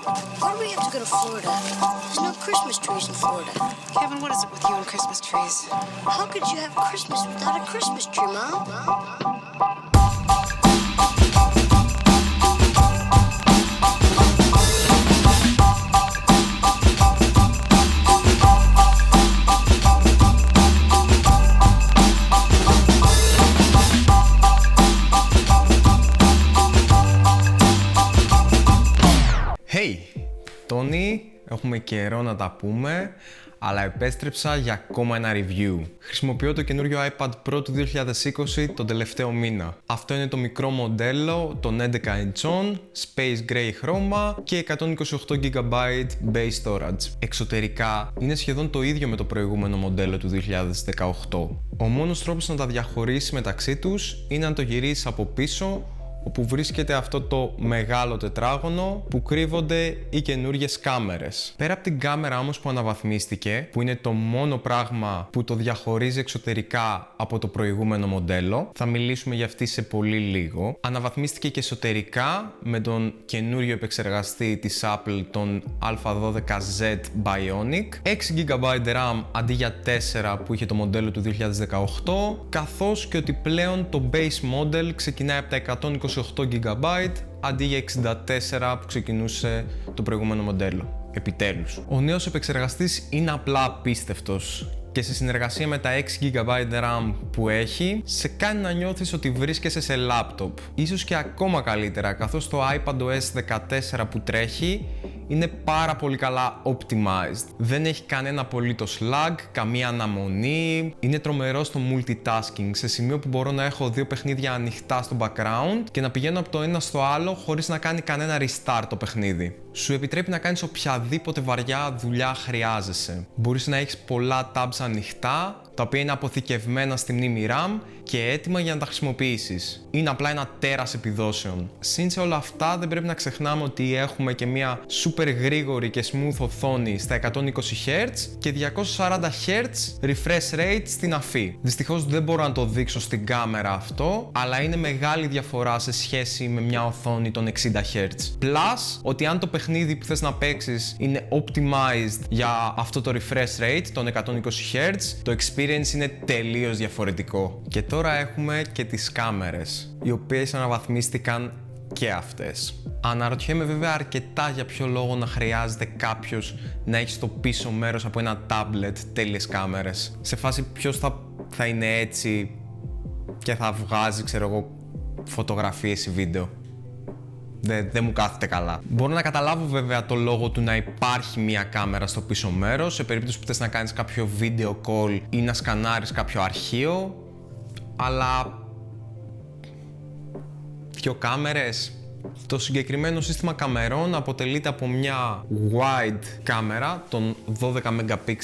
Why do we have to go to Florida? There's no Christmas trees in Florida. Kevin, what is it with you and Christmas trees? How could you have Christmas without a Christmas tree, Mom? Hey, Τόνι, έχουμε καιρό να τα πούμε, αλλά επέστρεψα για ακόμα ένα review. Χρησιμοποιώ το καινούριο iPad Pro του 2020 τον τελευταίο μήνα. Αυτό είναι το μικρό μοντέλο των 11 inch, Space Gray χρώμα και 128GB base storage. Εξωτερικά είναι σχεδόν το ίδιο με το προηγούμενο μοντέλο του 2018. Ο μόνος τρόπος να τα διαχωρίσει μεταξύ τους είναι αν το γυρίσεις από πίσω, όπου βρίσκεται αυτό το μεγάλο τετράγωνο που κρύβονται οι καινούργιες κάμερες. Πέρα από την κάμερα όμως που αναβαθμίστηκε, που είναι το μόνο πράγμα που το διαχωρίζει εξωτερικά από το προηγούμενο μοντέλο, θα μιλήσουμε για αυτή σε πολύ λίγο. Αναβαθμίστηκε και εσωτερικά με τον καινούριο επεξεργαστή της Apple, τον A12Z Bionic, 6GB RAM αντί για 4 που είχε το μοντέλο του 2018, καθώς και ότι πλέον το base model ξεκινάει από τα 128GB αντί για 64 που ξεκινούσε το προηγούμενο μοντέλο. Επιτέλους. Ο νέος επεξεργαστής είναι απλά απίστευτος και σε συνεργασία με τα 6GB RAM που έχει, σε κάνει να νιώθεις ότι βρίσκεσαι σε λάπτοπ. Ίσως και ακόμα καλύτερα, καθώς το iPadOS 14 που τρέχει είναι πάρα πολύ καλά optimized. Δεν έχει κανένα απολύτως lag, καμία αναμονή, είναι τρομερό στο multitasking, σε σημείο που μπορώ να έχω δύο παιχνίδια ανοιχτά στο background και να πηγαίνω από το ένα στο άλλο χωρίς να κάνει κανένα restart το παιχνίδι. Σου επιτρέπει να κάνεις οποιαδήποτε βαριά δουλειά χρειάζεσαι. Μπορείς να έχεις πολλά tabs ανοιχτά, τα οποία είναι αποθηκευμένα στη μνήμη RAM και έτοιμα για να τα χρησιμοποιήσεις. Είναι απλά ένα τέρας επιδόσεων. Συν σε όλα αυτά δεν πρέπει να ξεχνάμε ότι έχουμε και μια super γρήγορη και smooth οθόνη στα 120Hz και 240Hz refresh rate στην αφή. Δυστυχώς δεν μπορώ να το δείξω στην κάμερα αυτό, αλλά είναι μεγάλη διαφορά σε σχέση με μια οθόνη των 60Hz. Plus, ότι αν το παιχνίδι που θες να παίξεις είναι optimized για αυτό το refresh rate των 120Hz, το experience είναι τελείως διαφορετικό. Και τώρα έχουμε και τις κάμερες, οι οποίες αναβαθμίστηκαν και αυτές. Αναρωτιέμαι βέβαια αρκετά για ποιο λόγο να χρειάζεται κάποιος να έχει στο πίσω μέρος από ένα tablet τέλειες κάμερες. Σε φάση ποιος θα είναι έτσι και θα βγάζει, ξέρω εγώ, φωτογραφίες ή βίντεο. Δεν μου κάθεται καλά. Μπορώ να καταλάβω βέβαια το λόγο του να υπάρχει μια κάμερα στο πίσω μέρος, σε περίπτωση που θες να κάνεις κάποιο video call ή να σκανάρεις κάποιο αρχείο, αλλά δύο κάμερες. Το συγκεκριμένο σύστημα καμερών αποτελείται από μια wide κάμερα των 12 MP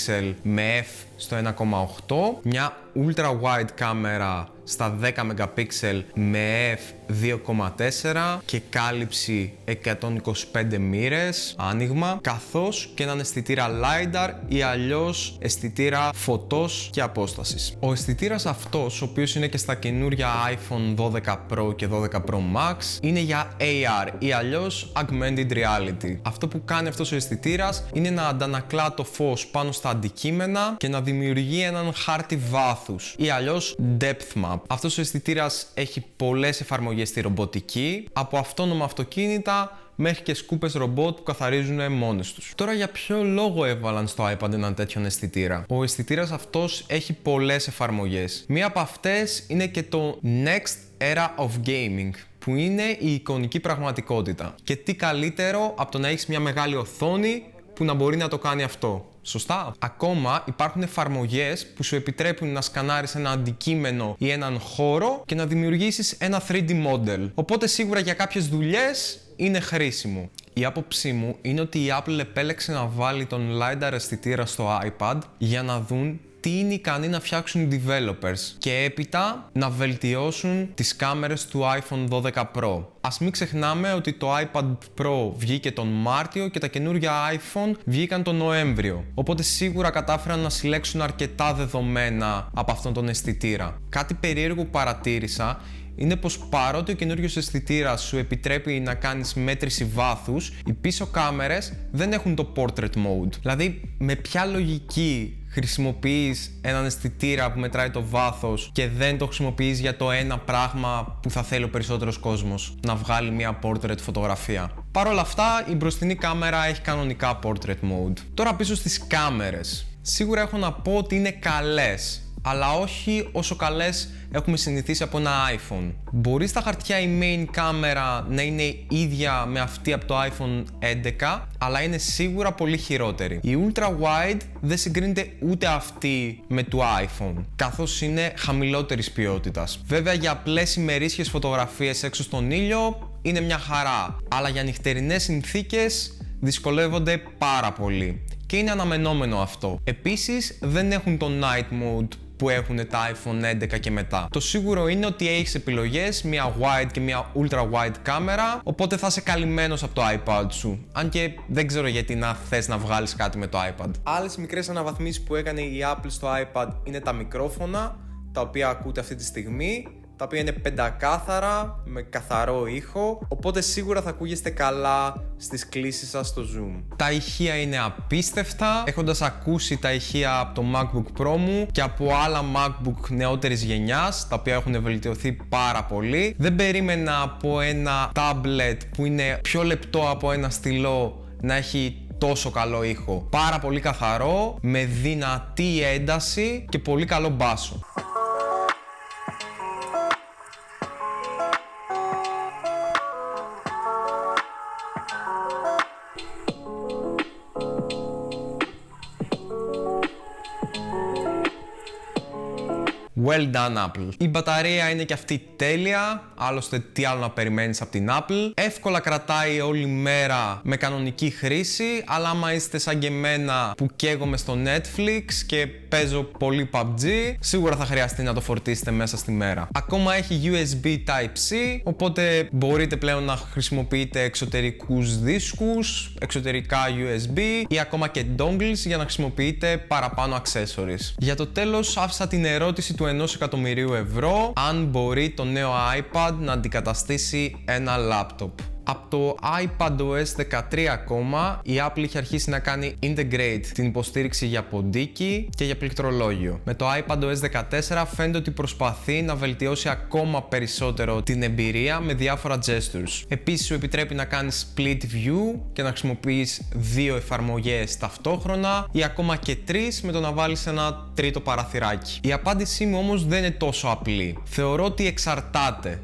με f στο 1,8, μια ultra wide κάμερα στα 10 MP με f 2,4 και κάλυψη 125 μοίρες, άνοιγμα, καθώς και έναν αισθητήρα LiDAR ή αλλιώς αισθητήρα φωτός και απόστασης. Ο αισθητήρας αυτός, ο οποίος είναι και στα καινούρια iPhone 12 Pro και 12 Pro Max, είναι για AR ή αλλιώς Augmented Reality. Αυτό που κάνει αυτός ο αισθητήρας είναι να αντανακλά το φως πάνω στα αντικείμενα και να δημιουργεί έναν χάρτη βάθους ή αλλιώς depth map. Αυτός ο αισθητήρας έχει πολλές εφαρμογές στη ρομποτική, από αυτόνομα αυτοκίνητα μέχρι και σκούπες ρομπότ που καθαρίζουν μόνες τους. Τώρα για ποιο λόγο έβαλαν στο iPad έναν τέτοιον αισθητήρα? Ο αισθητήρας αυτός έχει πολλές εφαρμογές. Μία από αυτές είναι και το Next Era of Gaming, που είναι η εικονική πραγματικότητα. Και τι καλύτερο από το να έχεις μια μεγάλη οθόνη που να μπορεί να το κάνει αυτό. Σωστά. Ακόμα υπάρχουν εφαρμογές που σου επιτρέπουν να σκανάρεις ένα αντικείμενο ή έναν χώρο και να δημιουργήσεις ένα 3D model. Οπότε σίγουρα για κάποιες δουλειές είναι χρήσιμο. Η άποψή μου είναι ότι η Apple επέλεξε να βάλει τον LiDAR αισθητήρα στο iPad για να δουν τι είναι ικανοί να φτιάξουν οι developers και έπειτα να βελτιώσουν τις κάμερες του iPhone 12 Pro. Ας μην ξεχνάμε ότι το iPad Pro βγήκε τον Μάρτιο και τα καινούργια iPhone βγήκαν τον Νοέμβριο. Οπότε σίγουρα κατάφεραν να συλλέξουν αρκετά δεδομένα από αυτόν τον αισθητήρα. Κάτι περίεργο που παρατήρησα είναι πως παρότι ο καινούριος αισθητήρας σου επιτρέπει να κάνεις μέτρηση βάθους, οι πίσω κάμερες δεν έχουν το portrait mode. Δηλαδή, με ποια λογική χρησιμοποιείς έναν αισθητήρα που μετράει το βάθος και δεν το χρησιμοποιείς για το ένα πράγμα που θα θέλει ο περισσότερος κόσμος, να βγάλει μια portrait φωτογραφία. Παρ' όλα αυτά, η μπροστινή κάμερα έχει κανονικά portrait mode. Τώρα πίσω στις κάμερες. Σίγουρα έχω να πω ότι είναι καλές, αλλά όχι όσο καλές έχουμε συνηθίσει από ένα iPhone. Μπορεί στα χαρτιά η main κάμερα να είναι ίδια με αυτή από το iPhone 11, αλλά είναι σίγουρα πολύ χειρότερη. Η Ultra Wide δεν συγκρίνεται ούτε αυτή με του iPhone, καθώς είναι χαμηλότερης ποιότητας. Βέβαια, για απλές ημερήσιες φωτογραφίες έξω στον ήλιο είναι μια χαρά, αλλά για νυχτερινές συνθήκες δυσκολεύονται πάρα πολύ. Και είναι αναμενόμενο αυτό. Επίσης, δεν έχουν το Night Mode που έχουν τα iPhone 11 και μετά. Το σίγουρο είναι ότι έχεις επιλογές, μια wide και μια ultra wide κάμερα, οπότε θα είσαι καλυμμένος από το iPad σου. Αν και δεν ξέρω γιατί να θες να βγάλεις κάτι με το iPad. Άλλες μικρές αναβαθμίσεις που έκανε η Apple στο iPad είναι τα μικρόφωνα, τα οποία ακούτε αυτή τη στιγμή, τα οποία είναι πεντακάθαρα, με καθαρό ήχο, οπότε σίγουρα θα ακούγεστε καλά στις κλήσεις σας στο Zoom. Τα ηχεία είναι απίστευτα, έχοντας ακούσει τα ηχεία από το MacBook Pro μου και από άλλα MacBook νεότερης γενιάς, τα οποία έχουν βελτιωθεί πάρα πολύ. Δεν περίμενα από ένα tablet που είναι πιο λεπτό από ένα στυλό να έχει τόσο καλό ήχο. Πάρα πολύ καθαρό, με δυνατή ένταση και πολύ καλό μπάσο. Well done, Apple. Η μπαταρία είναι και αυτή τέλεια, άλλωστε τι άλλο να περιμένεις από την Apple. Εύκολα κρατάει όλη μέρα με κανονική χρήση, αλλά άμα είστε σαν και εμένα που καίγομαι στο Netflix και παίζω πολύ PUBG, σίγουρα θα χρειαστεί να το φορτίσετε μέσα στη μέρα. Ακόμα έχει USB Type-C, οπότε μπορείτε πλέον να χρησιμοποιείτε εξωτερικούς δίσκους, εξωτερικά USB ή ακόμα και dongles για να χρησιμοποιείτε παραπάνω accessories. Για το τέλος άφησα την ερώτηση του 1 εκατομμυρίου ευρώ αν μπορεί το νέο iPad να αντικαταστήσει ένα laptop. Από το iPadOS 13 ακόμα, η Apple είχε αρχίσει να κάνει integrate την υποστήριξη για ποντίκι και για πληκτρολόγιο. Με το iPadOS 14 φαίνεται ότι προσπαθεί να βελτιώσει ακόμα περισσότερο την εμπειρία με διάφορα gestures. Επίσης σου επιτρέπει να κάνεις split view και να χρησιμοποιείς δύο εφαρμογές ταυτόχρονα ή ακόμα και τρεις με το να βάλεις ένα τρίτο παραθυράκι. Η απάντησή μου όμως δεν είναι τόσο απλή. Θεωρώ ότι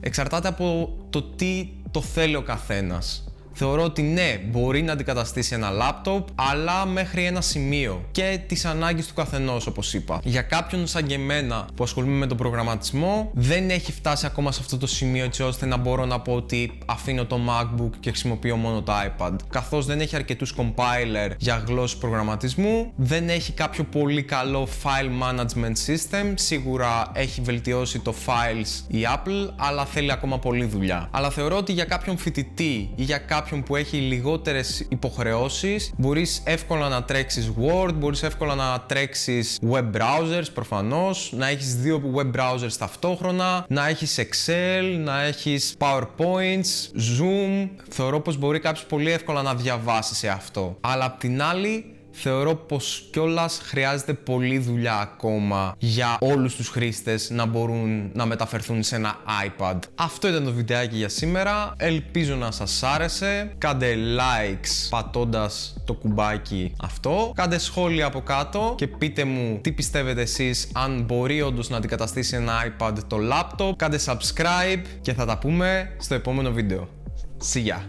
εξαρτάται από το τι το θέλει ο καθένας. Θεωρώ ότι ναι, μπορεί να αντικαταστήσει ένα λάπτοπ, αλλά μέχρι ένα σημείο και τις ανάγκες του καθενός, όπως είπα. Για κάποιον σαν και εμένα που ασχολούμαι με τον προγραμματισμό, δεν έχει φτάσει ακόμα σε αυτό το σημείο έτσι ώστε να μπορώ να πω ότι αφήνω το MacBook και χρησιμοποιώ μόνο το iPad. Καθώς δεν έχει αρκετούς compiler για γλώσσες προγραμματισμού, δεν έχει κάποιο πολύ καλό file management system. Σίγουρα έχει βελτιώσει το files η Apple, αλλά θέλει ακόμα πολλή δουλειά. Αλλά θεωρώ ότι για κάποιον φοιτητή ή για κάποιον που έχει λιγότερες υποχρεώσεις, μπορείς εύκολα να τρέξεις Word, μπορείς εύκολα να τρέξεις web browsers προφανώς, να έχεις δύο web browsers ταυτόχρονα, να έχεις Excel, να έχεις PowerPoints, Zoom. Θεωρώ πως μπορεί κάποιος πολύ εύκολα να διαβάσει σε αυτό. Αλλά απ' την άλλη, θεωρώ πως κιόλας χρειάζεται πολλή δουλειά ακόμα για όλους τους χρήστες να μπορούν να μεταφερθούν σε ένα iPad. Αυτό ήταν το βιντεάκι για σήμερα. Ελπίζω να σας άρεσε. Κάντε likes πατώντας το κουμπάκι αυτό. Κάντε σχόλια από κάτω και πείτε μου τι πιστεύετε εσείς, αν μπορεί όντως να αντικαταστήσει ένα iPad το laptop. Κάντε subscribe και θα τα πούμε στο επόμενο βίντεο. See ya!